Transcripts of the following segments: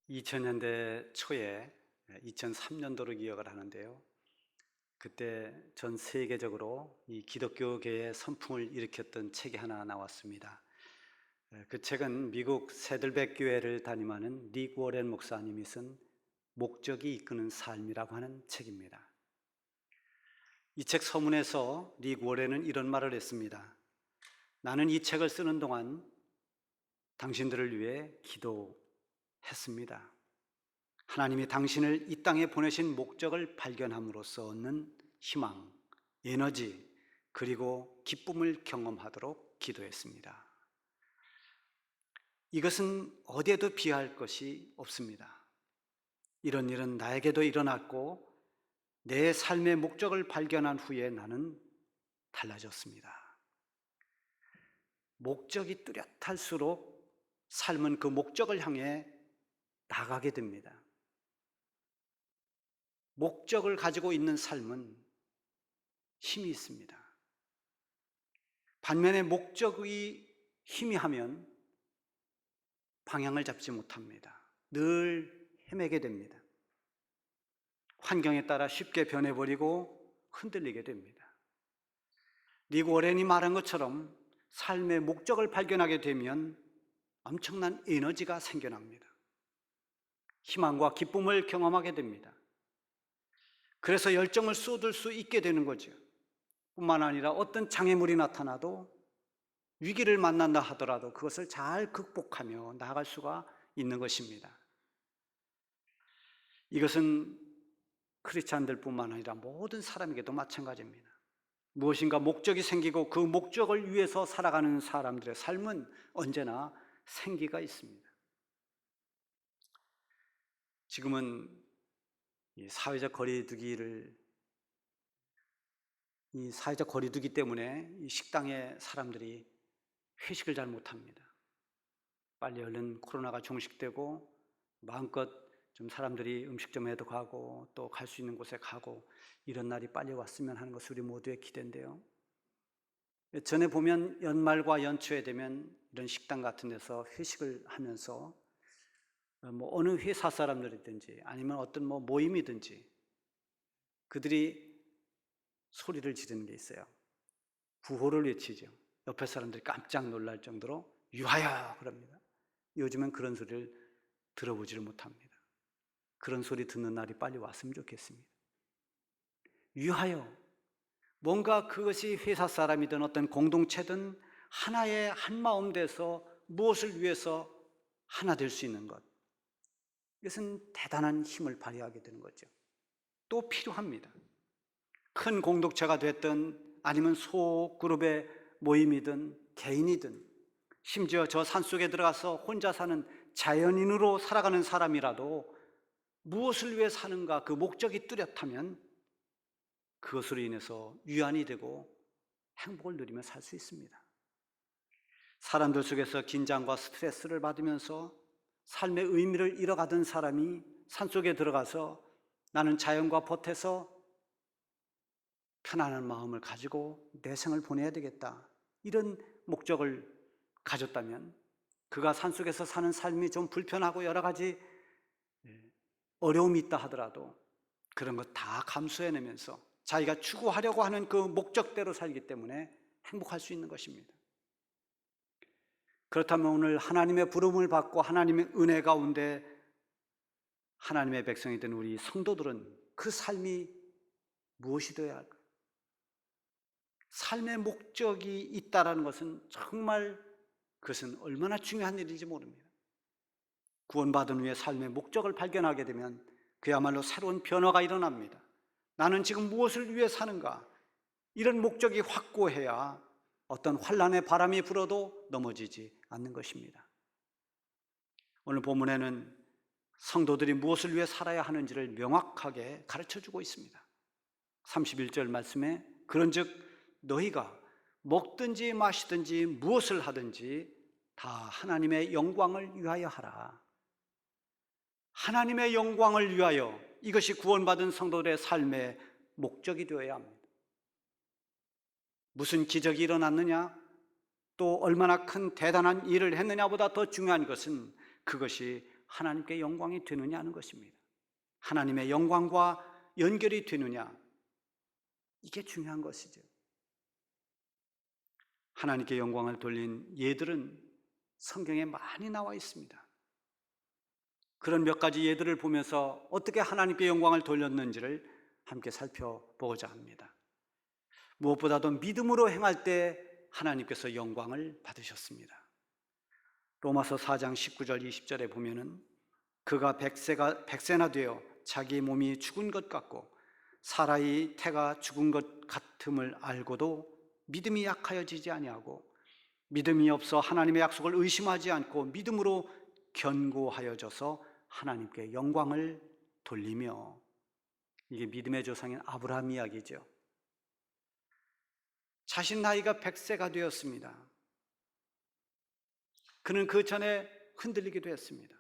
2000년대 초에 2003년도로 기억을 하는데요. 그때 전 세계적으로 이 기독교계의 선풍을 일으켰던 책이 하나 나왔습니다. 그 책은 미국 세들백 교회를 담임하는 릭 워렌 목사님이 쓴 목적이 이끄는 삶이라고 하는 책입니다. 이 책 서문에서 릭 워렌은 이런 말을 했습니다. 나는 이 책을 쓰는 동안 당신들을 위해 기도했습니다. 하나님이 당신을 이 땅에 보내신 목적을 발견함으로써 얻는 희망, 에너지, 그리고 기쁨을 경험하도록 기도했습니다. 이것은 어디에도 비할 것이 없습니다. 이런 일은 나에게도 일어났고 내 삶의 목적을 발견한 후에 나는 달라졌습니다. 목적이 뚜렷할수록 삶은 그 목적을 향해 나가게 됩니다. 목적을 가지고 있는 삶은 힘이 있습니다. 반면에 목적이 희미하면 방향을 잡지 못합니다. 늘 헤매게 됩니다. 환경에 따라 쉽게 변해버리고 흔들리게 됩니다. 릭 워렌이 말한 것처럼 삶의 목적을 발견하게 되면 엄청난 에너지가 생겨납니다. 희망과 기쁨을 경험하게 됩니다. 그래서 열정을 쏟을 수 있게 되는 거죠. 뿐만 아니라 어떤 장애물이 나타나도 위기를 만난다 하더라도 그것을 잘 극복하며 나아갈 수가 있는 것입니다. 이것은 크리스찬들뿐만 아니라 모든 사람에게도 마찬가지입니다. 무엇인가 목적이 생기고 그 목적을 위해서 살아가는 사람들의 삶은 언제나 생기가 있습니다. 지금은 이 사회적 거리두기 때문에 이 식당에 사람들이 회식을 잘 못합니다. 빨리 얼른 코로나가 종식되고 마음껏 좀 사람들이 음식점에도 가고 또 갈 수 있는 곳에 가고 이런 날이 빨리 왔으면 하는 것이 우리 모두의 기대인데요. 전에 보면 연말과 연초에 되면 이런 식당 같은 데서 회식을 하면서 어느 회사 사람들이든지 아니면 어떤 모임이든지 그들이 소리를 지르는 게 있어요. 구호를 외치죠. 옆에 사람들이 깜짝 놀랄 정도로 유하여 그럽니다. 요즘은 그런 소리를 들어보지를 못합니다. 그런 소리 듣는 날이 빨리 왔으면 좋겠습니다. 유하여, 뭔가 그것이 회사 사람이든 어떤 공동체든 하나의 한마음 돼서 무엇을 위해서 하나 될 수 있는 것, 이것은 대단한 힘을 발휘하게 되는 거죠. 또 필요합니다. 큰 공동체가 됐든 아니면 소그룹의 모임이든 개인이든 심지어 저 산속에 들어가서 혼자 사는 자연인으로 살아가는 사람이라도 무엇을 위해 사는가 그 목적이 뚜렷하면 그것으로 인해서 위안이 되고 행복을 누리며 살 수 있습니다. 사람들 속에서 긴장과 스트레스를 받으면서 삶의 의미를 잃어가던 사람이 산속에 들어가서 나는 자연과 보태서 편안한 마음을 가지고 내 생을 보내야 되겠다, 이런 목적을 가졌다면 그가 산속에서 사는 삶이 좀 불편하고 여러 가지 어려움이 있다 하더라도 그런 것 다 감수해내면서 자기가 추구하려고 하는 그 목적대로 살기 때문에 행복할 수 있는 것입니다. 그렇다면 오늘 하나님의 부름을 받고 하나님의 은혜 가운데 하나님의 백성이 된 우리 성도들은 그 삶이 무엇이 되어야 할까요? 삶의 목적이 있다는 것은 정말 그것은 얼마나 중요한 일인지 모릅니다. 구원받은 후에 삶의 목적을 발견하게 되면 그야말로 새로운 변화가 일어납니다. 나는 지금 무엇을 위해 사는가? 이런 목적이 확고해야 어떤 환란의 바람이 불어도 넘어지지 않는 것입니다. 오늘 본문에는 성도들이 무엇을 위해 살아야 하는지를 명확하게 가르쳐주고 있습니다. 31절 말씀에 그런즉 너희가 먹든지 마시든지 무엇을 하든지 다 하나님의 영광을 위하여 하라. 하나님의 영광을 위하여, 이것이 구원받은 성도들의 삶의 목적이 되어야 합니다. 무슨 기적이 일어났느냐, 또 얼마나 큰 대단한 일을 했느냐보다 더 중요한 것은 그것이 하나님께 영광이 되느냐 하는 것입니다. 하나님의 영광과 연결이 되느냐, 이게 중요한 것이죠. 하나님께 영광을 돌린 예들은 성경에 많이 나와 있습니다. 그런 몇 가지 예들을 보면서 어떻게 하나님께 영광을 돌렸는지를 함께 살펴보고자 합니다. 무엇보다도 믿음으로 행할 때 하나님께서 영광을 받으셨습니다. 로마서 4장 19절 20절에 보면은 그가 백세나 되어 자기 몸이 죽은 것 같고 사라의 태가 죽은 것 같음을 알고도 믿음이 약하여지지 아니하고 믿음이 없어 하나님의 약속을 의심하지 않고 믿음으로 견고하여져서 하나님께 영광을 돌리며, 이게 믿음의 조상인 아브라함 이야기죠. 자신 나이가 100세가 되었습니다. 그는 그 전에 흔들리기도 했습니다.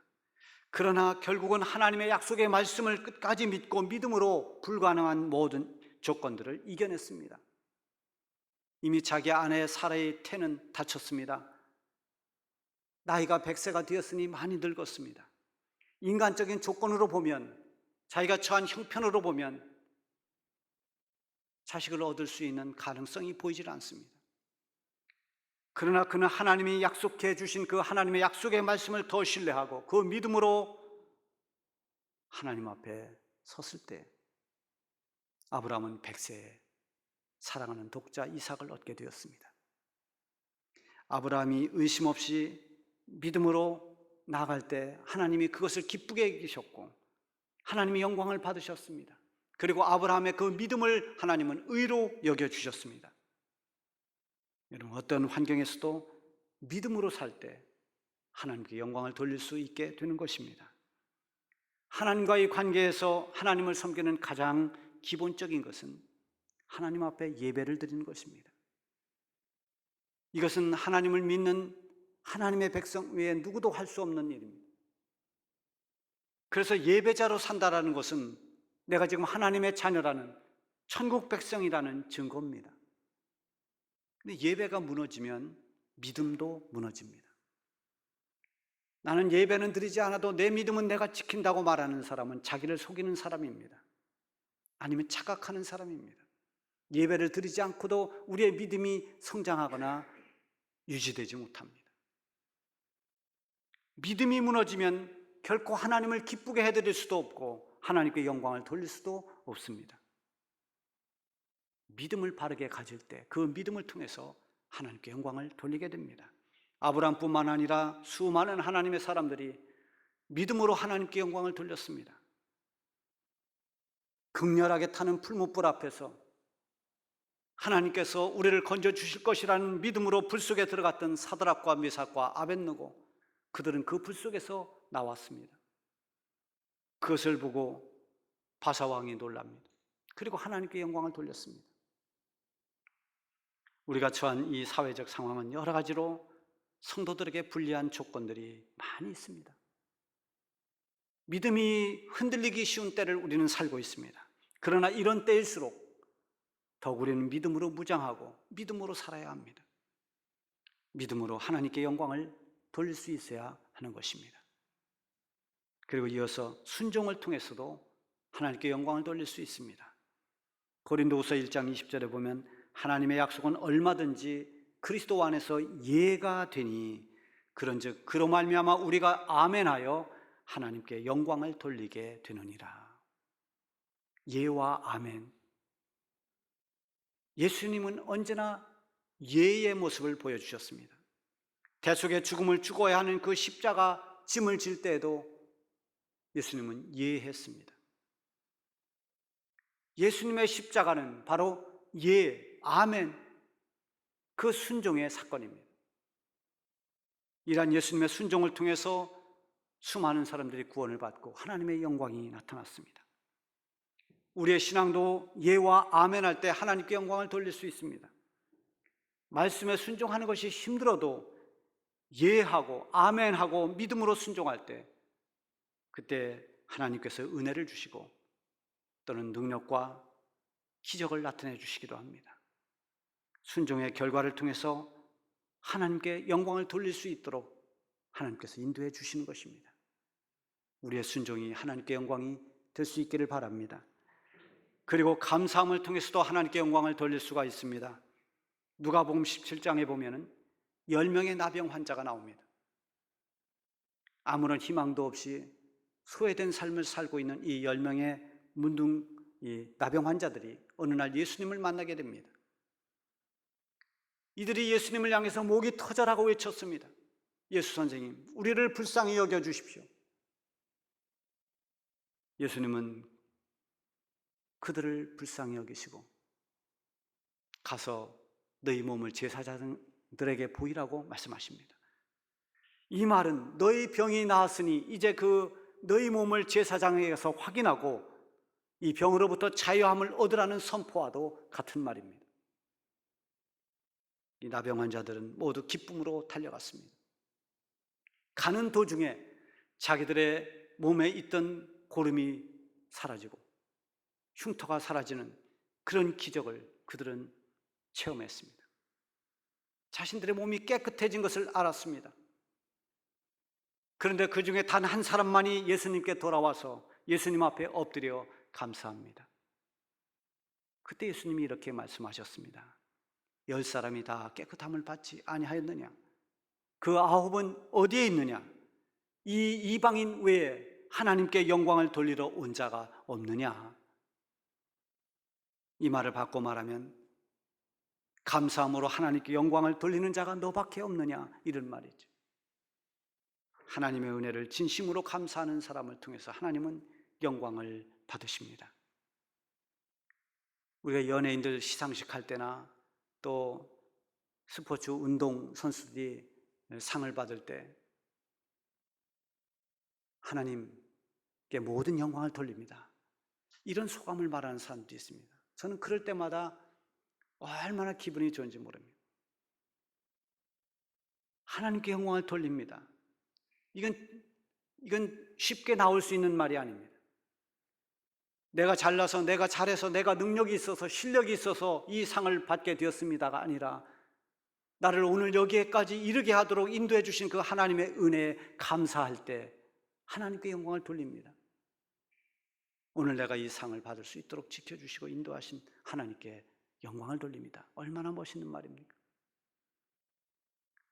그러나 결국은 하나님의 약속의 말씀을 끝까지 믿고 믿음으로 불가능한 모든 조건들을 이겨냈습니다. 이미 자기 아내 사라의 태는 다쳤습니다. 나이가 100세가 되었으니 많이 늙었습니다. 인간적인 조건으로 보면, 자기가 처한 형편으로 보면 자식을 얻을 수 있는 가능성이 보이질 않습니다. 그러나 그는 하나님이 약속해 주신 그 하나님의 약속의 말씀을 더 신뢰하고 그 믿음으로 하나님 앞에 섰을 때 아브라함은 100세에 사랑하는 독자 이삭을 얻게 되었습니다. 아브라함이 의심 없이 믿음으로 나아갈 때 하나님이 그것을 기쁘게 여기셨고 하나님이 영광을 받으셨습니다. 그리고 아브라함의 그 믿음을 하나님은 의로 여겨주셨습니다. 여러분, 어떤 환경에서도 믿음으로 살 때 하나님께 영광을 돌릴 수 있게 되는 것입니다. 하나님과의 관계에서 하나님을 섬기는 가장 기본적인 것은 하나님 앞에 예배를 드리는 것입니다. 이것은 하나님을 믿는 하나님의 백성 외에 누구도 할 수 없는 일입니다. 그래서 예배자로 산다라는 것은 내가 지금 하나님의 자녀라는 천국 백성이라는 증거입니다. 근데 예배가 무너지면 믿음도 무너집니다. 나는 예배는 드리지 않아도 내 믿음은 내가 지킨다고 말하는 사람은 자기를 속이는 사람입니다. 아니면 착각하는 사람입니다. 예배를 드리지 않고도 우리의 믿음이 성장하거나 유지되지 못합니다. 믿음이 무너지면 결코 하나님을 기쁘게 해드릴 수도 없고 하나님께 영광을 돌릴 수도 없습니다. 믿음을 바르게 가질 때 그 믿음을 통해서 하나님께 영광을 돌리게 됩니다. 아브라함뿐만 아니라 수많은 하나님의 사람들이 믿음으로 하나님께 영광을 돌렸습니다. 극렬하게 타는 풀무불 앞에서 하나님께서 우리를 건져주실 것이라는 믿음으로 불 속에 들어갔던 사드락과 메삭과 아벳느고, 그들은 그 불 속에서 나왔습니다. 그것을 보고 바사왕이 놀랍니다. 그리고 하나님께 영광을 돌렸습니다. 우리가 처한 이 사회적 상황은 여러 가지로 성도들에게 불리한 조건들이 많이 있습니다. 믿음이 흔들리기 쉬운 때를 우리는 살고 있습니다. 그러나 이런 때일수록 더욱 우리는 믿음으로 무장하고 믿음으로 살아야 합니다. 믿음으로 하나님께 영광을 돌릴 수 있어야 하는 것입니다. 그리고 이어서 순종을 통해서도 하나님께 영광을 돌릴 수 있습니다. 고린도후서 1장 20절에 보면 하나님의 약속은 얼마든지 그리스도 안에서 예가 되니 그런즉 그로 말미암아 우리가 아멘하여 하나님께 영광을 돌리게 되느니라. 예와 아멘. 예수님은 언제나 예의 모습을 보여주셨습니다. 대속의 죽음을 죽어야 하는 그 십자가 짐을 질 때에도 예수님은 예했습니다. 예수님의 십자가는 바로 예, 아멘, 그 순종의 사건입니다. 이러한 예수님의 순종을 통해서 수많은 사람들이 구원을 받고 하나님의 영광이 나타났습니다. 우리의 신앙도 예와 아멘 할 때 하나님께 영광을 돌릴 수 있습니다. 말씀에 순종하는 것이 힘들어도 예하고 아멘하고 믿음으로 순종할 때 그때 하나님께서 은혜를 주시고 또는 능력과 기적을 나타내 주시기도 합니다. 순종의 결과를 통해서 하나님께 영광을 돌릴 수 있도록 하나님께서 인도해 주시는 것입니다. 우리의 순종이 하나님께 영광이 될 수 있기를 바랍니다. 그리고 감사함을 통해서도 하나님께 영광을 돌릴 수가 있습니다. 누가복음 17장에 보면은 10명의 나병 환자가 나옵니다. 아무런 희망도 없이 소외된 삶을 살고 있는 이 10명의 문둥 이 나병 환자들이 어느 날 예수님을 만나게 됩니다. 이들이 예수님을 향해서 목이 터져라고 외쳤습니다. 예수 선생님, 우리를 불쌍히 여겨주십시오. 예수님은 그들을 불쌍히 여기시고 가서 너희 몸을 제사장들에게 보이라고 말씀하십니다. 이 말은 너희 병이 나았으니 이제 그 너희 몸을 제사장에게서 확인하고 이 병으로부터 자유함을 얻으라는 선포와도 같은 말입니다. 이 나병 환자들은 모두 기쁨으로 달려갔습니다. 가는 도중에 자기들의 몸에 있던 고름이 사라지고 흉터가 사라지는 그런 기적을 그들은 체험했습니다. 자신들의 몸이 깨끗해진 것을 알았습니다. 그런데 그 중에 단 한 사람만이 예수님께 돌아와서 예수님 앞에 엎드려 감사합니다. 그때 예수님이 이렇게 말씀하셨습니다. 10사람이 다 깨끗함을 받지 아니하였느냐? 그 9은 어디에 있느냐? 이 이방인 외에 하나님께 영광을 돌리러 온 자가 없느냐? 이 말을 바꿔 말하면 감사함으로 하나님께 영광을 돌리는 자가 너밖에 없느냐? 이런 말이죠. 하나님의 은혜를 진심으로 감사하는 사람을 통해서 하나님은 영광을 받으십니다. 우리가 연예인들 시상식 할 때나 또 스포츠 운동 선수들이 상을 받을 때 하나님께 모든 영광을 돌립니다. 이런 소감을 말하는 사람도 있습니다. 저는 그럴 때마다 얼마나 기분이 좋은지 모릅니다. 하나님께 영광을 돌립니다. 이건 쉽게 나올 수 있는 말이 아닙니다. 내가 잘나서, 내가 잘해서, 내가 능력이 있어서, 실력이 있어서 이 상을 받게 되었습니다가 아니라 나를 오늘 여기에까지 이르게 하도록 인도해 주신 그 하나님의 은혜에 감사할 때 하나님께 영광을 돌립니다. 오늘 내가 이 상을 받을 수 있도록 지켜주시고 인도하신 하나님께 영광을 돌립니다. 얼마나 멋있는 말입니까?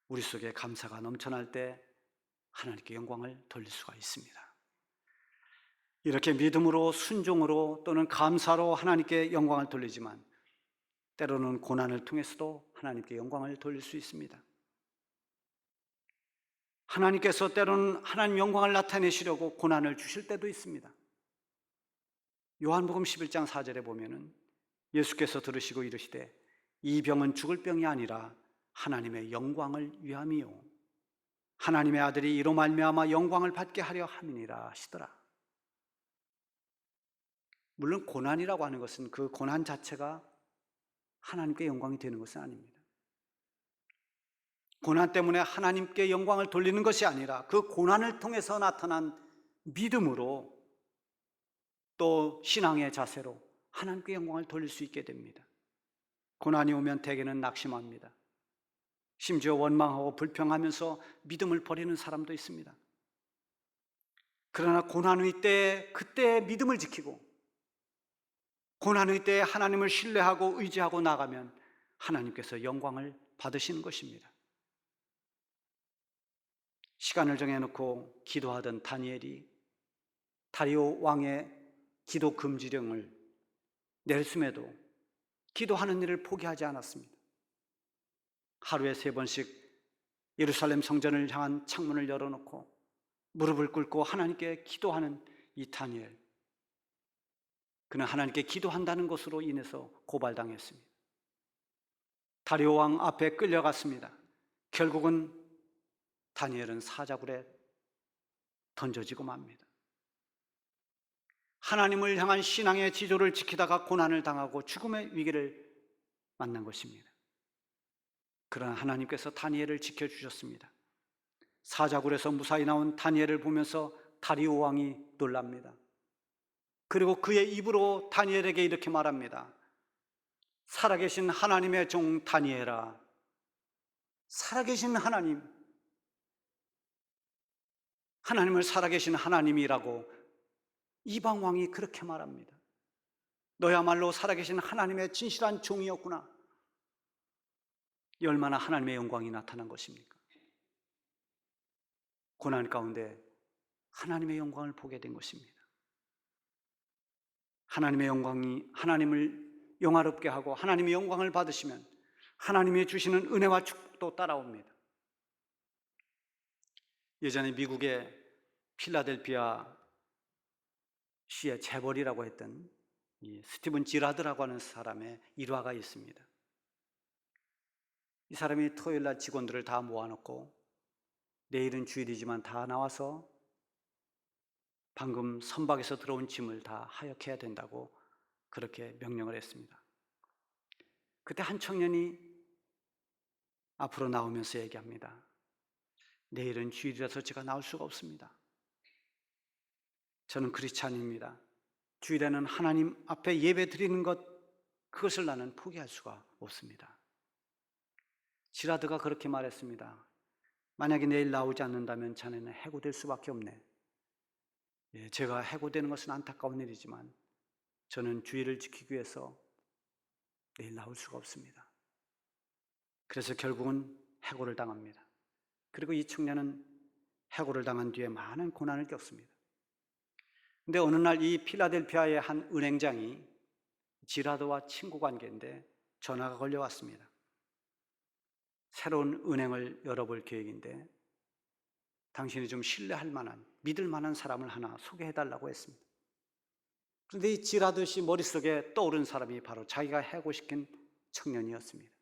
우리 속에 감사가 넘쳐날 때 하나님께 영광을 돌릴 수가 있습니다. 이렇게 믿음으로 순종으로 또는 감사로 하나님께 영광을 돌리지만 때로는 고난을 통해서도 하나님께 영광을 돌릴 수 있습니다. 하나님께서 때로는 하나님 영광을 나타내시려고 고난을 주실 때도 있습니다. 요한복음 11장 4절에 보면은 예수께서 들으시고 이르시되 이 병은 죽을 병이 아니라 하나님의 영광을 위함이요 하나님의 아들이 이로 말미암아 영광을 받게 하려 함이니라 하시더라. 물론 고난이라고 하는 것은 그 고난 자체가 하나님께 영광이 되는 것은 아닙니다. 고난 때문에 하나님께 영광을 돌리는 것이 아니라 그 고난을 통해서 나타난 믿음으로 또 신앙의 자세로 하나님께 영광을 돌릴 수 있게 됩니다. 고난이 오면 대개는 낙심합니다. 심지어 원망하고 불평하면서 믿음을 버리는 사람도 있습니다. 그러나 고난의 때에 그때 믿음을 지키고 고난의 때에 하나님을 신뢰하고 의지하고 나가면 하나님께서 영광을 받으시는 것입니다. 시간을 정해놓고 기도하던 다니엘이 다리오 왕의 기도 금지령을 내렸음에도 기도하는 일을 포기하지 않았습니다. 하루에 3번씩 예루살렘 성전을 향한 창문을 열어놓고 무릎을 꿇고 하나님께 기도하는 이 다니엘, 그는 하나님께 기도한다는 것으로 인해서 고발당했습니다. 다리오 왕 앞에 끌려갔습니다. 결국은 다니엘은 사자굴에 던져지고 맙니다. 하나님을 향한 신앙의 지조를 지키다가 고난을 당하고 죽음의 위기를 만난 것입니다. 그러나 하나님께서 다니엘을 지켜주셨습니다. 사자굴에서 무사히 나온 다니엘을 보면서 다리오 왕이 놀랍니다. 그리고 그의 입으로 다니엘에게 이렇게 말합니다. 살아계신 하나님의 종 다니엘아, 살아계신 하나님, 하나님을 살아계신 하나님이라고 이방 왕이 그렇게 말합니다. 너야말로 살아계신 하나님의 진실한 종이었구나. 이 얼마나 하나님의 영광이 나타난 것입니까? 고난 가운데 하나님의 영광을 보게 된 것입니다. 하나님의 영광이 하나님을 영화롭게 하고 하나님의 영광을 받으시면 하나님이 주시는 은혜와 축복도 따라옵니다. 예전에 미국의 필라델피아 시의 재벌이라고 했던 이 스티븐 지라드라고 하는 사람의 일화가 있습니다. 이 사람이 토요일날 직원들을 다 모아놓고 내일은 주일이지만 다 나와서 방금 선박에서 들어온 짐을 다 하역해야 된다고 그렇게 명령을 했습니다. 그때 한 청년이 앞으로 나오면서 얘기합니다. 내일은 주일이라서 제가 나올 수가 없습니다. 저는 크리스찬입니다. 주일에는 하나님 앞에 예배 드리는 것, 그것을 나는 포기할 수가 없습니다. 지라드가 그렇게 말했습니다. 만약에 내일 나오지 않는다면 자네는 해고될 수밖에 없네. 제가 해고되는 것은 안타까운 일이지만 저는 주의를 지키기 위해서 내일 나올 수가 없습니다. 그래서 결국은 해고를 당합니다. 그리고 이 청년은 해고를 당한 뒤에 많은 고난을 겪습니다. 근데 어느 날 이 필라델피아의 한 은행장이 지라드와 친구 관계인데 전화가 걸려왔습니다. 새로운 은행을 열어볼 계획인데 당신이 좀 신뢰할 만한, 믿을 만한 사람을 하나 소개해달라고 했습니다. 그런데 이 지라드 씨 머릿속에 떠오른 사람이 바로 자기가 해고시킨 청년이었습니다.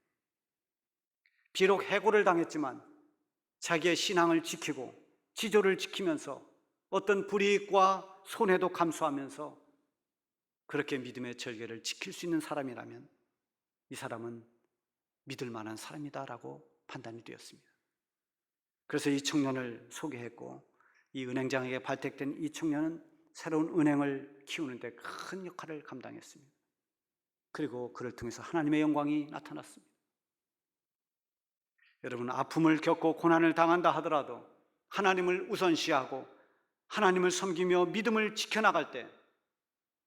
비록 해고를 당했지만 자기의 신앙을 지키고 지조를 지키면서 어떤 불이익과 손해도 감수하면서 그렇게 믿음의 절개를 지킬 수 있는 사람이라면 이 사람은 믿을 만한 사람이다라고 판단이 되었습니다. 그래서 이 청년을 소개했고 이 은행장에게 발탁된 이 청년은 새로운 은행을 키우는 데 큰 역할을 감당했습니다. 그리고 그를 통해서 하나님의 영광이 나타났습니다. 여러분, 아픔을 겪고 고난을 당한다 하더라도 하나님을 우선시하고 하나님을 섬기며 믿음을 지켜나갈 때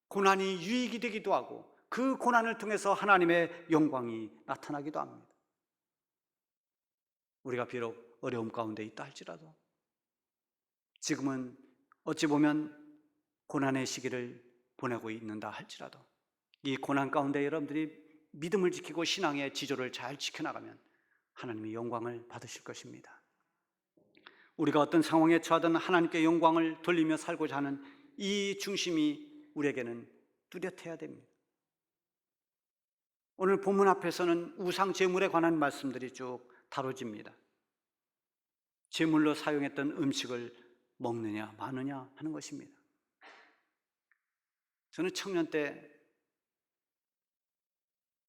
고난이 유익이 되기도 하고 그 고난을 통해서 하나님의 영광이 나타나기도 합니다. 우리가 비록 어려움 가운데 있다 할지라도 지금은 어찌 보면 고난의 시기를 보내고 있는다 할지라도 이 고난 가운데 여러분들이 믿음을 지키고 신앙의 지조를 잘 지켜나가면 하나님의 영광을 받으실 것입니다. 우리가 어떤 상황에 처하든 하나님께 영광을 돌리며 살고자 하는 이 중심이 우리에게는 뚜렷해야 됩니다. 오늘 본문 앞에서는 우상 제물에 관한 말씀들이 쭉 다뤄집니다. 제물로 사용했던 음식을 먹느냐 마느냐 하는 것입니다. 저는 청년 때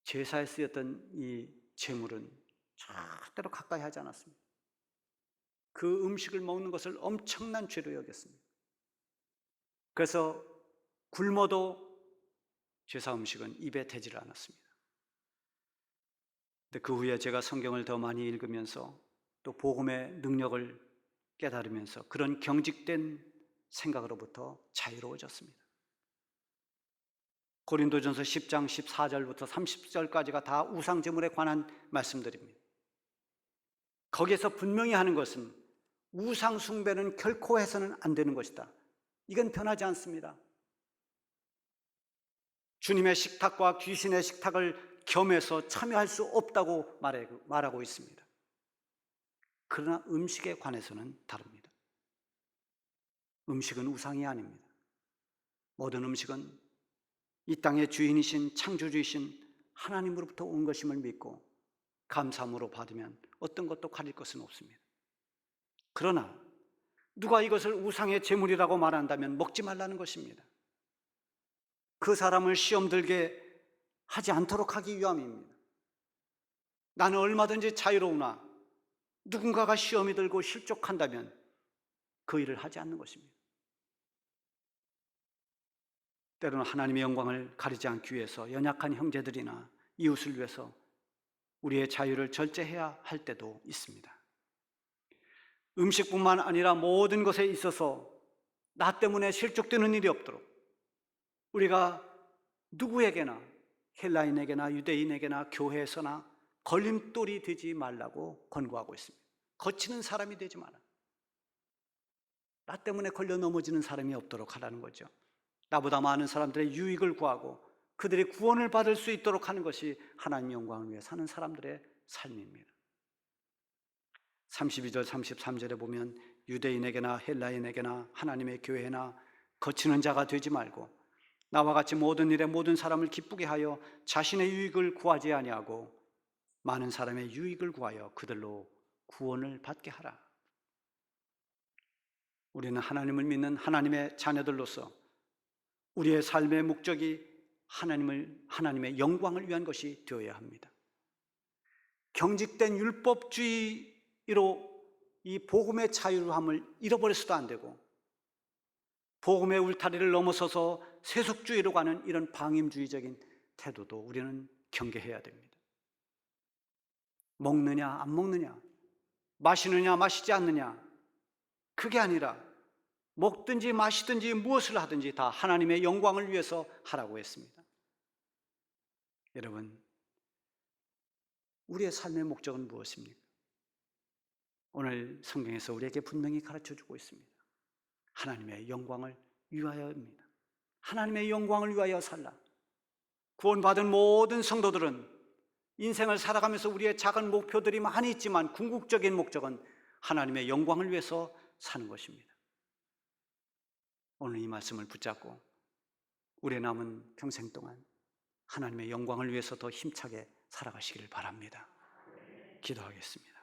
제사에 쓰였던 이 제물은 절대로 가까이 하지 않았습니다. 그 음식을 먹는 것을 엄청난 죄로 여겼습니다. 그래서 굶어도 제사 음식은 입에 대지를 않았습니다. 근데 그 후에 제가 성경을 더 많이 읽으면서 또 복음의 능력을 깨달으면서 그런 경직된 생각으로부터 자유로워졌습니다. 고린도전서 10장 14절부터 30절까지가 다 우상제물에 관한 말씀들입니다. 거기에서 분명히 하는 것은 우상 숭배는 결코 해서는 안 되는 것이다. 이건 변하지 않습니다. 주님의 식탁과 귀신의 식탁을 겸해서 참여할 수 없다고 말하고 있습니다. 그러나 음식에 관해서는 다릅니다. 음식은 우상이 아닙니다. 모든 음식은 이 땅의 주인이신 창조주이신 하나님으로부터 온 것임을 믿고 감사함으로 받으면 어떤 것도 가릴 것은 없습니다. 그러나 누가 이것을 우상의 제물이라고 말한다면 먹지 말라는 것입니다. 그 사람을 시험 들게 하지 않도록 하기 위함입니다. 나는 얼마든지 자유로우나 누군가가 시험이 들고 실족한다면 그 일을 하지 않는 것입니다. 때로는 하나님의 영광을 가리지 않기 위해서 연약한 형제들이나 이웃을 위해서 우리의 자유를 절제해야 할 때도 있습니다. 음식뿐만 아니라 모든 것에 있어서 나 때문에 실족되는 일이 없도록 우리가 누구에게나, 헬라인에게나 유대인에게나 교회에서나 걸림돌이 되지 말라고 권고하고 있습니다. 거치는 사람이 되지 마라. 나 때문에 걸려 넘어지는 사람이 없도록 하라는 거죠. 나보다 많은 사람들의 유익을 구하고 그들이 구원을 받을 수 있도록 하는 것이 하나님 영광을 위해 사는 사람들의 삶입니다. 32절 33절에 보면 유대인에게나 헬라인에게나 하나님의 교회나 거치는 자가 되지 말고 나와 같이 모든 일에 모든 사람을 기쁘게 하여 자신의 유익을 구하지 아니하고 많은 사람의 유익을 구하여 그들로 구원을 받게 하라. 우리는 하나님을 믿는 하나님의 자녀들로서 우리의 삶의 목적이 하나님의 영광을 위한 것이 되어야 합니다. 경직된 율법주의로 이 복음의 자유함을 잃어버려서도 안 되고 복음의 울타리를 넘어서서 세속주의로 가는 이런 방임주의적인 태도도 우리는 경계해야 됩니다. 먹느냐 안 먹느냐, 마시느냐 마시지 않느냐, 그게 아니라 먹든지 마시든지 무엇을 하든지 다 하나님의 영광을 위해서 하라고 했습니다. 여러분, 우리의 삶의 목적은 무엇입니까? 오늘 성경에서 우리에게 분명히 가르쳐주고 있습니다. 하나님의 영광을 위하여입니다. 하나님의 영광을 위하여 살라. 구원받은 모든 성도들은 인생을 살아가면서 우리의 작은 목표들이 많이 있지만 궁극적인 목적은 하나님의 영광을 위해서 사는 것입니다. 오늘 이 말씀을 붙잡고 우리의 남은 평생 동안 하나님의 영광을 위해서 더 힘차게 살아가시기를 바랍니다. 기도하겠습니다.